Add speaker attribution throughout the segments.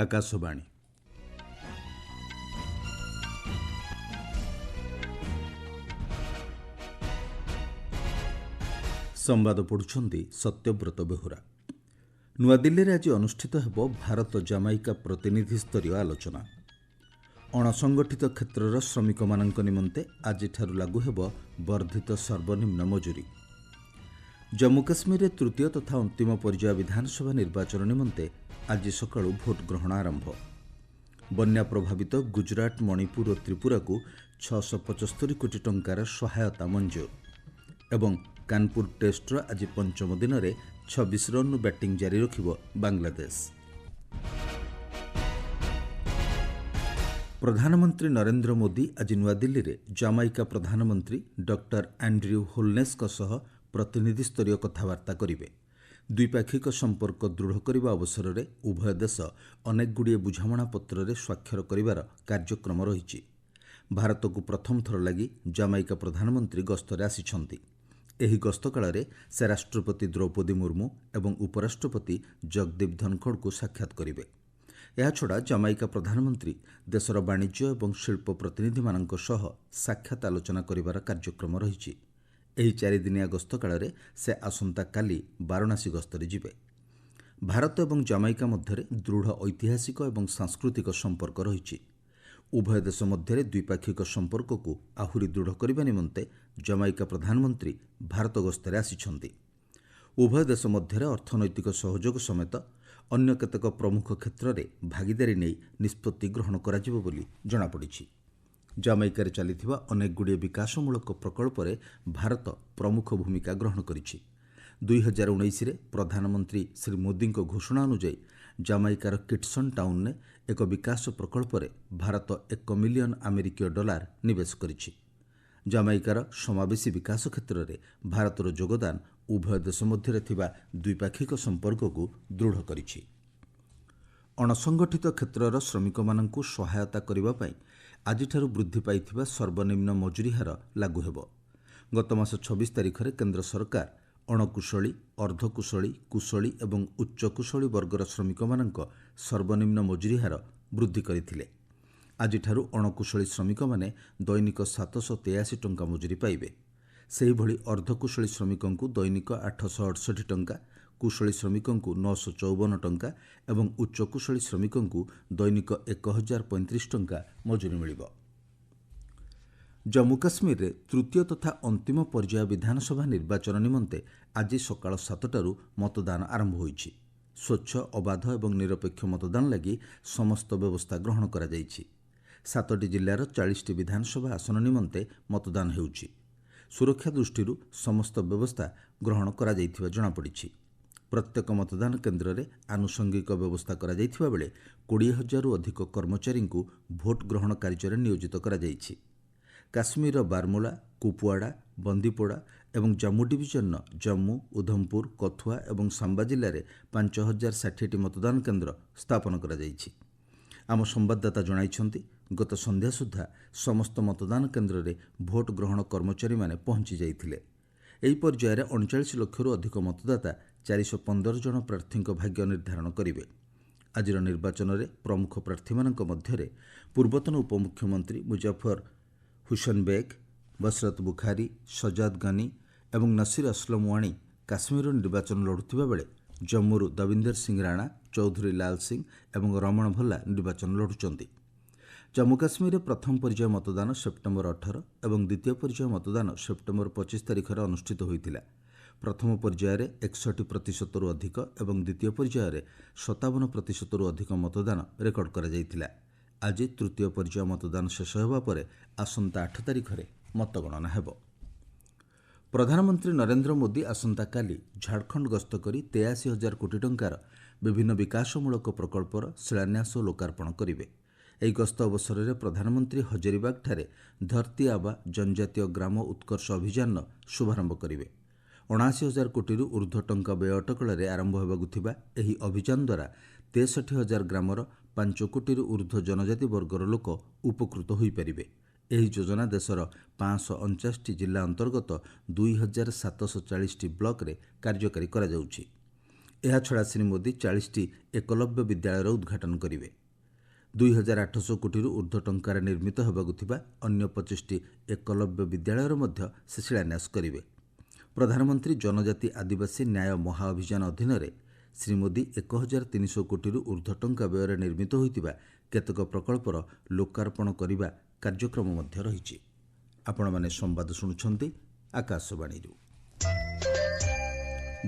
Speaker 1: ଆକାଶବାଣୀ। ସମ୍ବାଦ ପଢ଼ୁଛନ୍ତି ସତ୍ୟବ୍ରତ ବେହୁରା। ନୂଆଦିଲ୍ଲୀରେ ଆଜି ଅନୁଷ୍ଠିତ ହେବ ଭାରତ ଜାମାଇକା ପ୍ରତିନିଧି ସ୍ତରୀୟ ଆଲୋଚନା। ଅଣସଂଗଠିତ କ୍ଷେତ୍ରର ଶ୍ରମିକମାନଙ୍କ ନିମନ୍ତେ ଆଜିଠାରୁ ଲାଗୁ ହେବ ବର୍ଦ୍ଧିତ ସର୍ବନିମ୍ନ ମଜୁରୀ। ଜମ୍ମୁ କାଶ୍ମୀରରେ ତୃତୀୟ ତଥା ଅନ୍ତିମ ପର୍ଯ୍ୟାୟ ବିଧାନସଭା ନିର୍ବାଚନ ନିମନ୍ତେ ଆଜି ସକାଳୁ ଭୋଟ ଗ୍ରହଣ ଆରମ୍ଭ। ବନ୍ୟା ପ୍ରଭାବିତ ଗୁଜରାଟ, ମଣିପୁର ଓ ତ୍ରିପୁରାକୁ 675 କୋଟି ଟଙ୍କାର ସହାୟତା ମଞ୍ଜୁର। ଏବଂ କାନପୁର ଟେଷ୍ଟର ଆଜି ପଞ୍ଚମ ଦିନରେ 26 ରନ୍ରୁ ବ୍ୟାଟିଂ ଜାରି ରଖିବ ବାଂଲାଦେଶ। ପ୍ରଧାନମନ୍ତ୍ରୀ ନରେନ୍ଦ୍ର ମୋଦି ଆଜି ନୂଆଦିଲ୍ଲୀରେ ଜାମାଇକା ପ୍ରଧାନମନ୍ତ୍ରୀ ଡକ୍ଟର ଆଣ୍ଡ୍ରିଉ ହୋଲନେସ୍ଙ୍କ ସହ ପ୍ରତିନିଧି ସ୍ତରୀୟ କଥାବାର୍ତ୍ତା କରିବେ। ଦ୍ୱିପାକ୍ଷିକ ସମ୍ପର୍କ ଦୃଢ଼ କରିବା ଅବସରରେ ଉଭୟ ଦେଶ ଅନେକଗୁଡ଼ିଏ ବୁଝାମଣାପତ୍ରରେ ସ୍ୱାକ୍ଷର କରିବାର କାର୍ଯ୍ୟକ୍ରମ ରହିଛି। ଭାରତକୁ ପ୍ରଥମ ଥର ଲାଗି ଜାମାଇକା ପ୍ରଧାନମନ୍ତ୍ରୀ ଗସ୍ତରେ ଆସିଛନ୍ତି। ଏହି ଗସ୍ତ କାଳରେ ସେ ରାଷ୍ଟ୍ରପତି ଦ୍ରୌପଦୀ ମୁର୍ମୁ ଏବଂ ଉପରାଷ୍ଟ୍ରପତି ଜଗଦୀପ ଧନଖଡ଼ଙ୍କୁ ସାକ୍ଷାତ କରିବେ। ଏହାଛଡ଼ା ଜାମାଇକା ପ୍ରଧାନମନ୍ତ୍ରୀ ଦେଶର ବାଣିଜ୍ୟ ଏବଂ ଶିଳ୍ପ ପ୍ରତିନିଧିମାନଙ୍କ ସହ ସାକ୍ଷାତ ଆଲୋଚନା କରିବାର କାର୍ଯ୍ୟକ୍ରମ ରହିଛି। ଏହି 4 ଦିନିଆ ଗସ୍ତ କାଳରେ ସେ ଆସନ୍ତାକାଲି ବାରାଣସୀ ଗସ୍ତରେ ଯିବେ। ଭାରତ ଏବଂ ଜାମାଇକା ମଧ୍ୟରେ ଦୃଢ଼ ଐତିହାସିକ ଏବଂ ସାଂସ୍କୃତିକ ସମ୍ପର୍କ ରହିଛି। ଉଭୟ ଦେଶ ମଧ୍ୟରେ ଦ୍ୱିପାକ୍ଷିକ ସମ୍ପର୍କକୁ ଆହୁରି ଦୃଢ଼ କରିବା ନିମନ୍ତେ ଜାମାଇକା ପ୍ରଧାନମନ୍ତ୍ରୀ ଭାରତ ଗସ୍ତରେ ଆସିଛନ୍ତି। ଉଭୟ ଦେଶ ମଧ୍ୟରେ ଅର୍ଥନୈତିକ ସହଯୋଗ ସମେତ ଅନ୍ୟ କେତେକ ପ୍ରମୁଖ କ୍ଷେତ୍ରରେ ଭାଗିଦାରୀ ନେଇ ନିଷ୍ପତ୍ତି ଗ୍ରହଣ କରାଯିବ ବୋଲି ଜଣାପଡ଼ିଛି। ଜାମାଇକାରେ ଚାଲିଥିବା ଅନେକଗୁଡ଼ିଏ ବିକାଶମୂଳକ ପ୍ରକଳ୍ପରେ ଭାରତ ପ୍ରମୁଖ ଭୂମିକା ଗ୍ରହଣ କରିଛି। 2019ରେ ପ୍ରଧାନମନ୍ତ୍ରୀ ଶ୍ରୀ ମୋଦିଙ୍କ ଘୋଷଣା ଅନୁଯାୟୀ ଜାମାଇକାର କିଟସନ୍ ଟାଉନରେ ଏକ ବିକାଶ ପ୍ରକଳ୍ପରେ ଭାରତ $1 ମିଲିୟନ ଆମେରିକୀୟ ଡଲାର ନିବେଶ କରିଛି। ଜାମାଇକାର ସମାବେଶୀ ବିକାଶ କ୍ଷେତ୍ରରେ ଭାରତର ଯୋଗଦାନ ଉଭୟ ଦେଶ ମଧ୍ୟରେ ଥିବା ଦ୍ୱିପାକ୍ଷିକ ସମ୍ପର୍କକୁ ଦୃଢ଼ କରିଛି। ଅଣସଂଗଠିତ କ୍ଷେତ୍ରର ଶ୍ରମିକମାନଙ୍କୁ ସହାୟତା କରିବା ପାଇଁ ଆଜିଠାରୁ ବୃଦ୍ଧି ପାଇଥିବା ସର୍ବନିମ୍ନ ମଜୁରୀ ହାର ଲାଗୁ ହେବ। ଗତ ମାସ 26 ତାରିଖରେ କେନ୍ଦ୍ର ସରକାର ଅଣକୁଶଳୀ, ଅର୍ଦ୍ଧକୁଶଳୀ, କୁଶଳୀ ଏବଂ ଉଚ୍ଚକୁଶଳୀ ବର୍ଗର ଶ୍ରମିକମାନଙ୍କ ସର୍ବନିମ୍ନ ମଜୁରୀ ହାର ବୃଦ୍ଧି କରିଥିଲେ। ଆଜିଠାରୁ ଅଣକୁଶଳୀ ଶ୍ରମିକମାନେ ଦୈନିକ 783 ଟଙ୍କା ମଜୁରୀ ପାଇବେ। ସେହିଭଳି ଅର୍ଦ୍ଧକୁଶଳୀ ଶ୍ରମିକଙ୍କୁ ଦୈନିକ 868 ଟଙ୍କା, କୁଶଳୀ ଶ୍ରମିକଙ୍କୁ 954 ଟଙ୍କା ଏବଂ ଉଚ୍ଚକୁଶଳୀ ଶ୍ରମିକଙ୍କୁ ଦୈନିକ 1035 ଟଙ୍କା ମଜୁରୀ ମିଳିବ। ଜମ୍ମୁ କାଶ୍ମୀରରେ ତୃତୀୟ ତଥା ଅନ୍ତିମ ପର୍ଯ୍ୟାୟ ବିଧାନସଭା ନିର୍ବାଚନ ନିମନ୍ତେ ଆଜି ସକାଳ 7ଟାରୁ ମତଦାନ ଆରମ୍ଭ ହୋଇଛି। ସ୍ୱଚ୍ଛ, ଅବାଧ ଏବଂ ନିରପେକ୍ଷ ମତଦାନ ଲାଗି ସମସ୍ତ ବ୍ୟବସ୍ଥା ଗ୍ରହଣ କରାଯାଇଛି। 7ଟି ଜିଲ୍ଲାର 40ଟି ବିଧାନସଭା ଆସନ ନିମନ୍ତେ ମତଦାନ ହେଉଛି। ସୁରକ୍ଷା ଦୃଷ୍ଟିରୁ ସମସ୍ତ ବ୍ୟବସ୍ଥା ଗ୍ରହଣ କରାଯାଇଥିବା ଜଣାପଡ଼ିଛି। ପ୍ରତ୍ୟେକ ମତଦାନ କେନ୍ଦ୍ରରେ ଆନୁଷଙ୍ଗିକ ବ୍ୟବସ୍ଥା କରାଯାଇଥିବା ବେଳେ 20,000ରୁ ଅଧିକ କର୍ମଚାରୀଙ୍କୁ ଭୋଟ ଗ୍ରହଣ କାର୍ଯ୍ୟରେ ନିୟୋଜିତ କରାଯାଇଛି। କାଶ୍ମୀରର ବାରମୁଲା, କୁପୱାଡା, ବନ୍ଦିପୋଡ଼ା ଏବଂ ଜାମ୍ମୁ ଡିଭିଜନର ଜାମ୍ମୁ, ଉଧମପୁର, କଥୁଆ ଏବଂ ସାମ୍ବା ଜିଲ୍ଲାରେ 5,060ଟି ମତଦାନ କେନ୍ଦ୍ର ସ୍ଥାପନ କରାଯାଇଛି। ଆମ ସମ୍ବାଦଦାତା ଜଣାଇଛନ୍ତି, ଗତ ସନ୍ଧ୍ୟା ସୁଦ୍ଧା ସମସ୍ତ ମତଦାନ କେନ୍ଦ୍ରରେ ଭୋଟ ଗ୍ରହଣ କର୍ମଚାରୀମାନେ ପହଞ୍ଚି ଯାଇଥିଲେ। ଏହି ପର୍ଯ୍ୟାୟରେ 39 ଲକ୍ଷରୁ ଅଧିକ ମତଦାତା 415 ଜଣ ପ୍ରାର୍ଥୀଙ୍କ ଭାଗ୍ୟ ନିର୍ଦ୍ଧାରଣ କରିବେ। ଆଜିର ନିର୍ବାଚନରେ ପ୍ରମୁଖ ପ୍ରାର୍ଥୀମାନଙ୍କ ମଧ୍ୟରେ ପୂର୍ବତନ ଉପମୁଖ୍ୟମନ୍ତ୍ରୀ ମୁଜାଫର ହୁସେନ ବେଗ, ବଶରତ ବୁଖାରୀ, ସଜାଦ ଗନି ଏବଂ ନସିର ଅସଲମ ୱାଣି କାଶ୍ମୀରରୁ ନିର୍ବାଚନ ଲଢ଼ୁଥିବା ବେଳେ ଜମ୍ମୁରୁ ଦବିନ୍ଦର ସିଂ ରାଣା, ଚୌଧୁରୀ ଲାଲ ସିଂ ଏବଂ ରମଣ ଭଲ୍ଲା ନିର୍ବାଚନ ଲଢ଼ୁଛନ୍ତି। ଜମ୍ମୁ କାଶ୍ମୀରରେ ପ୍ରଥମ ପର୍ଯ୍ୟାୟ ମତଦାନ ସେପ୍ଟେମ୍ବର 18 ଏବଂ ଦ୍ୱିତୀୟ ପର୍ଯ୍ୟାୟ ମତଦାନ ସେପ୍ଟେମ୍ବର 25 ତାରିଖରେ ଅନୁଷ୍ଠିତ ହୋଇଥିଲା। ପ୍ରଥମ ପର୍ଯ୍ୟାୟରେ 61%ରୁ ଅଧିକ ଏବଂ ଦ୍ୱିତୀୟ ପର୍ଯ୍ୟାୟରେ 57%ରୁ ଅଧିକ ମତଦାନ ରେକର୍ଡ କରାଯାଇଥିଲା। ଆଜି ତୃତୀୟ ପର୍ଯ୍ୟାୟ ମତଦାନ ଶେଷ ହେବା ପରେ ଆସନ୍ତା 8 ତାରିଖରେ ମତଗଣନା ହେବ। ପ୍ରଧାନମନ୍ତ୍ରୀ ନରେନ୍ଦ୍ର ମୋଦି ଆସନ୍ତାକାଲି ଝାଡ଼ଖଣ୍ଡ ଗସ୍ତ କରି 83,000 କୋଟି ଟଙ୍କାର ବିଭିନ୍ନ ବିକାଶମୂଳକ ପ୍ରକଳ୍ପର ଶିଳାନ୍ୟାସ ଓ ଲୋକାର୍ପଣ କରିବେ। ଏହି ଗସ୍ତ ଅବସରରେ ପ୍ରଧାନମନ୍ତ୍ରୀ ହଜାରିବାଗଠାରେ ଧରତୀ ଆବା ଜନଜାତୀୟ ଗ୍ରାମ ଉତ୍କର୍ଷ ଅଭିଯାନର ଶୁଭାରମ୍ଭ କରିବେ। 79,000 କୋଟିରୁ ଉର୍ଦ୍ଧ୍ୱ ଟଙ୍କା ବ୍ୟୟ ଅଟକଳରେ ଆରମ୍ଭ ହେବାକୁ ଥିବା ଏହି ଅଭିଯାନ ଦ୍ୱାରା 63,000 ଗ୍ରାମର 5 କୋଟିରୁ ଉର୍ଦ୍ଧ୍ୱ ଜନଜାତି ବର୍ଗର ଲୋକ ଉପକୃତ ହୋଇପାରିବେ। ଏହି ଯୋଜନା ଦେଶର 549ଟି ଜିଲ୍ଲା ଅନ୍ତର୍ଗତ 2,740ଟି ବ୍ଲକରେ କାର୍ଯ୍ୟକାରୀ କରାଯାଉଛି। ଏହାଛଡ଼ା ଶ୍ରୀ ମୋଦି 40ଟି ଏକଲବ୍ୟ ବିଦ୍ୟାଳୟର ଉଦ୍ଘାଟନ କରିବେ। 2800 କୋଟିରୁ ଉର୍ଦ୍ଧ୍ୱ ଟଙ୍କାରେ ନିର୍ମିତ ହେବାକୁ ଥିବା ଅନ୍ୟ 25ଟି ଏକଲବ୍ୟ ବିଦ୍ୟାଳୟର ମଧ୍ୟ ସେ ଶିଳାନ୍ୟାସ କରିବେ। ପ୍ରଧାନମନ୍ତ୍ରୀ ଜନଜାତି ଆଦିବାସୀ ନ୍ୟାୟ ମହାଅଭିଯାନ ଅଧୀନରେ ଶ୍ରୀ ମୋଦି 1300 କୋଟିରୁ ଉର୍ଦ୍ଧ୍ୱ ଟଙ୍କା ବ୍ୟୟରେ ନିର୍ମିତ ହୋଇଥିବା କେତେକ ପ୍ରକଳ୍ପର ଲୋକାର୍ପଣ କରିବା କାର୍ଯ୍ୟକ୍ରମ ମଧ୍ୟ ରହିଛି। ଆପଣମାନେ ସମ୍ବାଦ ଶୁଣୁଛନ୍ତି ଆକାଶବାଣୀରୁ।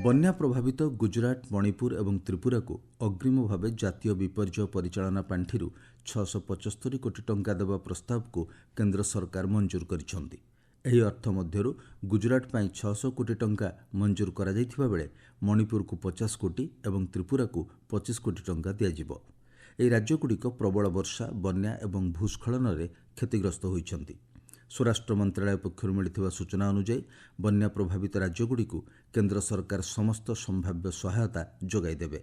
Speaker 1: ବନ୍ୟା ପ୍ରଭାବିତ ଗୁଜରାଟ, ମଣିପୁର ଏବଂ ତ୍ରିପୁରାକୁ ଅଗ୍ରିମ ଭାବେ ଜାତୀୟ ବିପର୍ଯ୍ୟୟ ପରିଚାଳନା ପାଣ୍ଠିରୁ 675 କୋଟି ଟଙ୍କା ଦେବା ପ୍ରସ୍ତାବକୁ କେନ୍ଦ୍ର ସରକାର ମଞ୍ଜୁର କରିଛନ୍ତି। ଏହି ଅର୍ଥ ମଧ୍ୟରୁ ଗୁଜରାଟ ପାଇଁ 600 କୋଟି ଟଙ୍କା ମଞ୍ଜୁର କରାଯାଇଥିବା ବେଳେ ମଣିପୁରକୁ 50 କୋଟି ଏବଂ ତ୍ରିପୁରାକୁ 25 କୋଟି ଟଙ୍କା ଦିଆଯିବ। ଏହି ରାଜ୍ୟଗୁଡ଼ିକ ପ୍ରବଳ ବର୍ଷା, ବନ୍ୟା ଏବଂ ଭୂସ୍ଖଳନରେ କ୍ଷତିଗ୍ରସ୍ତ ହୋଇଛନ୍ତି। ସ୍ୱରାଷ୍ଟ୍ର ମନ୍ତ୍ରଣାଳୟ ପକ୍ଷରୁ ମିଳିଥିବା ସୂଚନା ଅନୁଯାୟୀ ବନ୍ୟା ପ୍ରଭାବିତ ରାଜ୍ୟଗୁଡ଼ିକୁ କେନ୍ଦ୍ର ସରକାର ସମସ୍ତ ସମ୍ଭାବ୍ୟ ସହାୟତା ଯୋଗାଇ ଦେବେ।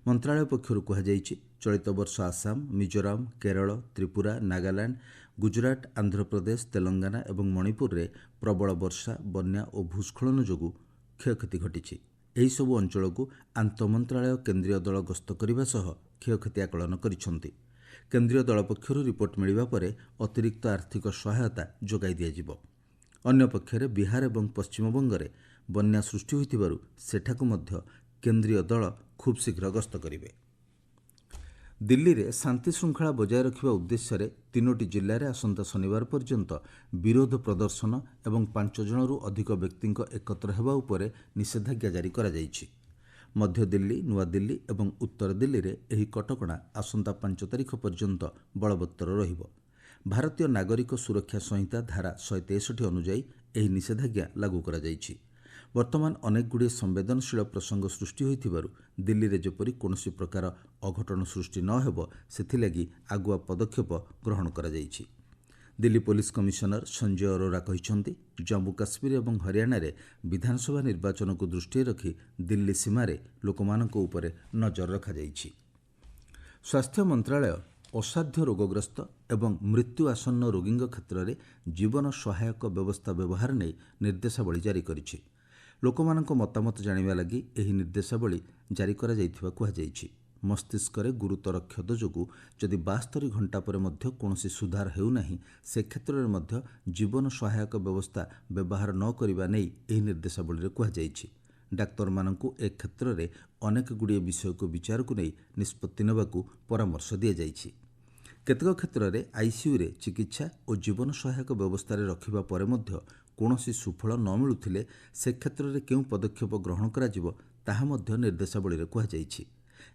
Speaker 1: ମନ୍ତ୍ରଣାଳୟ ପକ୍ଷରୁ କୁହାଯାଇଛି, ଚଳିତ ବର୍ଷ ଆସାମ, ମିଜୋରାମ, କେରଳ, ତ୍ରିପୁରା, ନାଗାଲାଣ୍ଡ, ଗୁଜରାଟ, ଆନ୍ଧ୍ରପ୍ରଦେଶ, ତେଲଙ୍ଗାନା ଏବଂ ମଣିପୁରରେ ପ୍ରବଳ ବର୍ଷା, ବନ୍ୟା ଓ ଭୂସ୍ଖଳନ ଯୋଗୁଁ କ୍ଷୟକ୍ଷତି ଘଟିଛି। ଏହିସବୁ ଅଞ୍ଚଳକୁ ଆନ୍ତଃମନ୍ତ୍ରଣାଳୟ କେନ୍ଦ୍ରୀୟ ଦଳ ଗସ୍ତ କରିବା ସହ କ୍ଷୟକ୍ଷତି ଆକଳନ କରିଛନ୍ତି। କେନ୍ଦ୍ରୀୟ ଦଳ ପକ୍ଷରୁ ରିପୋର୍ଟ ମିଳିବା ପରେ ଅତିରିକ୍ତ ଆର୍ଥିକ ସହାୟତା ଯୋଗାଇ ଦିଆଯିବ। ଅନ୍ୟପକ୍ଷରେ ବିହାର ଏବଂ ପଶ୍ଚିମବଙ୍ଗରେ ବନ୍ୟା ସୃଷ୍ଟି ହୋଇଥିବାରୁ ସେଠାକୁ ମଧ୍ୟ କେନ୍ଦ୍ରୀୟ ଦଳ ଖୁବ୍ ଶୀଘ୍ର ଗସ୍ତ କରିବେ। ଦିଲ୍ଲୀରେ ଶାନ୍ତି ଶୃଙ୍ଖଳା ବଜାୟ ରଖିବା ଉଦ୍ଦେଶ୍ୟରେ 3ଟି ଜିଲ୍ଲାରେ ଆସନ୍ତା ଶନିବାର ପର୍ଯ୍ୟନ୍ତ ବିରୋଧ ପ୍ରଦର୍ଶନ ଏବଂ 5 ଜଣରୁ ଅଧିକ ବ୍ୟକ୍ତିଙ୍କ ଏକତ୍ର ହେବା ଉପରେ ନିଷେଧାଜ୍ଞା ଜାରି କରାଯାଇଛି। ମଧ୍ୟ ଦିଲ୍ଲୀ, ନୂଆଦିଲ୍ଲୀ ଏବଂ ଉତ୍ତର ଦିଲ୍ଲୀରେ ଏହି କଟକଣା ଆସନ୍ତା 5 ତାରିଖ ପର୍ଯ୍ୟନ୍ତ ବଳବତ୍ତର ରହିବ। ଭାରତୀୟ ନାଗରିକ ସୁରକ୍ଷା ସଂହିତା ଧାରା 163 ଅନୁଯାୟୀ ଏହି ନିଷେଧାଜ୍ଞା ଲାଗୁ କରାଯାଇଛି। ବର୍ତ୍ତମାନ ଅନେକଗୁଡ଼ିଏ ସମ୍ବେଦନଶୀଳ ପ୍ରସଙ୍ଗ ସୃଷ୍ଟି ହୋଇଥିବାରୁ ଦିଲ୍ଲୀରେ ଯେପରି କୌଣସି ପ୍ରକାର ଅଘଟଣ ସୃଷ୍ଟି ନ ହେବ ସେଥିଲାଗି ଆଗୁଆ ପଦକ୍ଷେପ ଗ୍ରହଣ କରାଯାଇଛି। ଦିଲ୍ଲୀ ପୋଲିସ କମିଶନର ସଞ୍ଜୟ ଅରୋରା କହିଛନ୍ତି, ଜାମ୍ମୁ କାଶ୍ମୀର ଏବଂ ହରିୟାଣାରେ ବିଧାନସଭା ନିର୍ବାଚନକୁ ଦୃଷ୍ଟିରେ ରଖି ଦିଲ୍ଲୀ ସୀମାରେ ଲୋକମାନଙ୍କ ଉପରେ ନଜର ରଖାଯାଇଛି। ସ୍ୱାସ୍ଥ୍ୟ ମନ୍ତ୍ରଣାଳୟ ଅସାଧ୍ୟ ରୋଗଗ୍ରସ୍ତ ଏବଂ ମୃତ୍ୟୁ ଆସନ୍ନ ରୋଗୀଙ୍କ କ୍ଷେତ୍ରରେ ଜୀବନ ସହାୟକ ବ୍ୟବସ୍ଥା ବ୍ୟବହାର ନେଇ ନିର୍ଦ୍ଦେଶାବଳୀ ଜାରି କରିଛି। ଲୋକମାନଙ୍କ ମତାମତ ଜାଣିବା ଲାଗି ଏହି ନିର୍ଦ୍ଦେଶାବଳୀ ଜାରି କରାଯାଇଥିବା କୁହାଯାଇଛି। ମସ୍ତିଷ୍କରେ ଗୁରୁତର କ୍ଷତ ଯୋଗୁଁ ଯଦି 72 ଘଣ୍ଟା ପରେ ମଧ୍ୟ କୌଣସି ସୁଧାର ହେଉନାହିଁ, ସେ କ୍ଷେତ୍ରରେ ମଧ୍ୟ ଜୀବନ ସହାୟକ ବ୍ୟବସ୍ଥା ବ୍ୟବହାର ନ କରିବା ନେଇ ଏହି ନିର୍ଦ୍ଦେଶାବଳୀରେ କୁହାଯାଇଛି। ଡାକ୍ତରମାନଙ୍କୁ ଏ କ୍ଷେତ୍ରରେ ଅନେକଗୁଡ଼ିଏ ବିଷୟକୁ ବିଚାରକୁ ନେଇ ନିଷ୍ପତ୍ତି ନେବାକୁ ପରାମର୍ଶ ଦିଆଯାଇଛି। କେତେକ କ୍ଷେତ୍ରରେ ଆଇସିୟୁରେ ଚିକିତ୍ସା ଓ ଜୀବନ ସହାୟକ ବ୍ୟବସ୍ଥାରେ ରଖିବା ପରେ ମଧ୍ୟ କୌଣସି ସୁଫଳ ନ ମିଳୁଥିଲେ ସେ କ୍ଷେତ୍ରରେ କେଉଁ ପଦକ୍ଷେପ ଗ୍ରହଣ କରାଯିବ ତାହା ମଧ୍ୟ ନିର୍ଦ୍ଦେଶାବଳୀରେ କୁହାଯାଇଛି।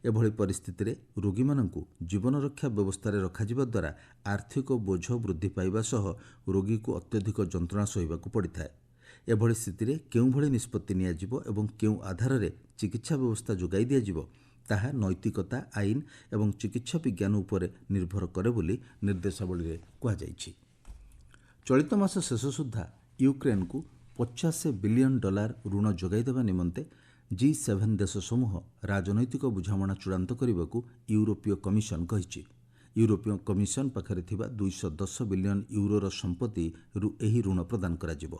Speaker 1: ଏଭଳି ପରିସ୍ଥିତିରେ ରୋଗୀମାନଙ୍କୁ ଜୀବନରକ୍ଷା ବ୍ୟବସ୍ଥାରେ ରଖାଯିବା ଦ୍ୱାରା ଆର୍ଥିକ ବୋଝ ବୃଦ୍ଧି ପାଇବା ସହ ରୋଗୀକୁ ଅତ୍ୟଧିକ ଯନ୍ତ୍ରଣା ସହିବାକୁ ପଡ଼ିଥାଏ। ଏଭଳି ସ୍ଥିତିରେ କେଉଁଭଳି ନିଷ୍ପତ୍ତି ନିଆଯିବ ଏବଂ କେଉଁ ଆଧାରରେ ଚିକିତ୍ସା ବ୍ୟବସ୍ଥା ଯୋଗାଇ ଦିଆଯିବ ତାହା ନୈତିକତା, ଆଇନ ଏବଂ ଚିକିତ୍ସା ବିଜ୍ଞାନ ଉପରେ ନିର୍ଭର କରେ ବୋଲି ନିର୍ଦ୍ଦେଶାବଳୀରେ କୁହାଯାଇଛି। ଚଳିତ ମାସ ଶେଷ ସୁଦ୍ଧା ୟୁକ୍ରେନକୁ $50 ବିଲିୟନ ଋଣ ଯୋଗାଇ ଦେବା ନିମନ୍ତେ G7 ଦେଶ ସମୂହ ରାଜନୈତିକ ବୁଝାମଣା ଚୂଡ଼ାନ୍ତ କରିବାକୁ ୟୁରୋପୀୟ କମିଶନ କହିଛି। ୟୁରୋପୀୟ କମିଶନ ପାଖରେ ଥିବା 210 ବିଲିୟନ ୟୁରୋର ସମ୍ପତ୍ତିରୁ ଏହି ଋଣ ପ୍ରଦାନ କରାଯିବ।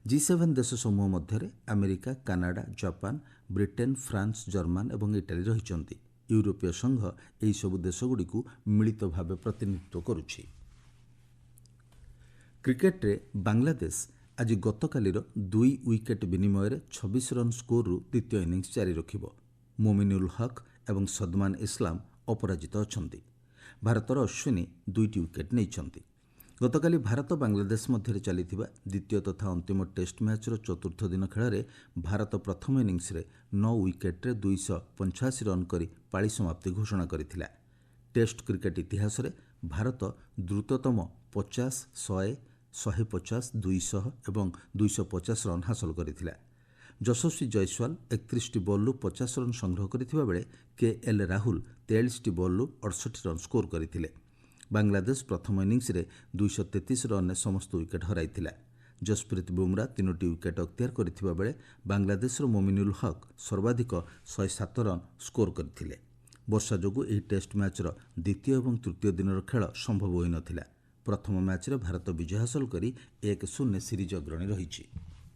Speaker 1: G7 ଦେଶ ସମୂହ ମଧ୍ୟରେ America, Canada, Japan, Britain, France, German ଏବଂ ଇଟାଲୀ ରହିଛନ୍ତି। ୟୁରୋପୀୟ ସଂଘ ଏହିସବୁ ଦେଶଗୁଡ଼ିକୁ ମିଳିତ ଭାବେ ପ୍ରତିନିଧିତ୍ୱ କରୁଛି। କ୍ରିକେଟରେ ବାଂଲାଦେଶ ଆଜି ଗତକାଲିର 2 ୱିକେଟ୍ ବିନିମୟରେ 26 ରନ୍ ସ୍କୋରରୁ ଦ୍ୱିତୀୟ ଇନିଂସ ଜାରି ରଖିବ। ମୋମିନୁଲ ହକ୍ ଏବଂ ସଦମାନ ଇସଲାମ ଅପରାଜିତ ଅଛନ୍ତି। ଭାରତର ଅଶ୍ୱିନୀ 2ଟି ୱିକେଟ୍ ନେଇଛନ୍ତି। ଗତକାଲି ଭାରତ ବାଂଲାଦେଶ ମଧ୍ୟରେ ଚାଲିଥିବା ଦ୍ୱିତୀୟ ତଥା ଅନ୍ତିମ ଟେଷ୍ଟ ମ୍ୟାଚ୍ର ଚତୁର୍ଥ ଦିନ ଖେଳରେ ଭାରତ ପ୍ରଥମ ଇନିଂସରେ 9 ୱିକେଟ୍ରେ 285 ରନ୍ କରି ପାଳି ସମାପ୍ତି ଘୋଷଣା କରିଥିଲା। ଟେଷ୍ଟ କ୍ରିକେଟ ଇତିହାସରେ ଭାରତ ଦ୍ରୁତତମ 50, 100, 150, 200 ଏବଂ 250 ରନ୍ ହାସଲ କରିଥିଲା। ଯଶସ୍ୱୀ ଜୟସ୍ୱାଲ 31ଟି ବଲ୍ରୁ 50 ରନ୍ ସଂଗ୍ରହ କରିଥିବା ବେଳେ KL ରାହୁଲ 43ଟି ବଲ୍ରୁ 68 ରନ୍ ସ୍କୋର କରିଥିଲେ। ବାଂଲାଦେଶ ପ୍ରଥମ ଇନିଂସରେ 233 ରନ୍ରେ ସମସ୍ତ ୱିକେଟ୍ ହରାଇଥିଲା। ଜସପ୍ରୀତ ବୁମରା 3ଟି ୱିକେଟ୍ ଅକ୍ତିଆର କରିଥିବା ବେଳେ ବାଂଲାଦେଶର ମୋମିନୁଲ ହକ୍ ସର୍ବାଧିକ 107 ରନ୍ ସ୍କୋର କରିଥିଲେ। ବର୍ଷା ଯୋଗୁଁ ଏହି ଟେଷ୍ଟ ମ୍ୟାଚ୍ର ଦ୍ୱିତୀୟ ଏବଂ ତୃତୀୟ ଦିନର ଖେଳ ସମ୍ଭବ ହୋଇନଥିଲା। ପ୍ରଥମ ମ୍ୟାଚ୍ରେ ଭାରତ ବିଜୟ ହାସଲ କରି 1-0 ସିରିଜ୍ ଅଗ୍ରଣୀ ରହିଛି।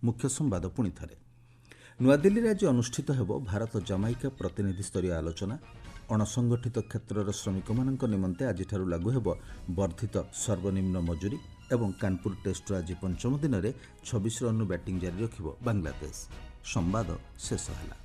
Speaker 1: ମୁଖ୍ୟ ସମ୍ବାଦ ପୁଣିଥରେ। ନୂଆଦିଲ୍ଲୀରେ ଆଜି ଅନୁଷ୍ଠିତ ହେବ ଭାରତ ଜାମାଇକା ପ୍ରତିନିଧି ସ୍ତରୀୟ ଆଲୋଚନା। ଅଣସଂଗଠିତ କ୍ଷେତ୍ରର ଶ୍ରମିକମାନଙ୍କ ନିମନ୍ତେ ଆଜିଠାରୁ ଲାଗୁ ହେବ ବର୍ଦ୍ଧିତ ସର୍ବନିମ୍ନ ମଜୁରୀ ଏବଂ କାନପୁର ଟେଷ୍ଟର ଆଜି ପଞ୍ଚମ ଦିନରେ 26 ରନ୍ରୁ ବ୍ୟାଟିଂ ଜାରି ରଖିବ ବାଂଲାଦେଶ। ସମ୍ବାଦ ଶେଷ ହେଲା।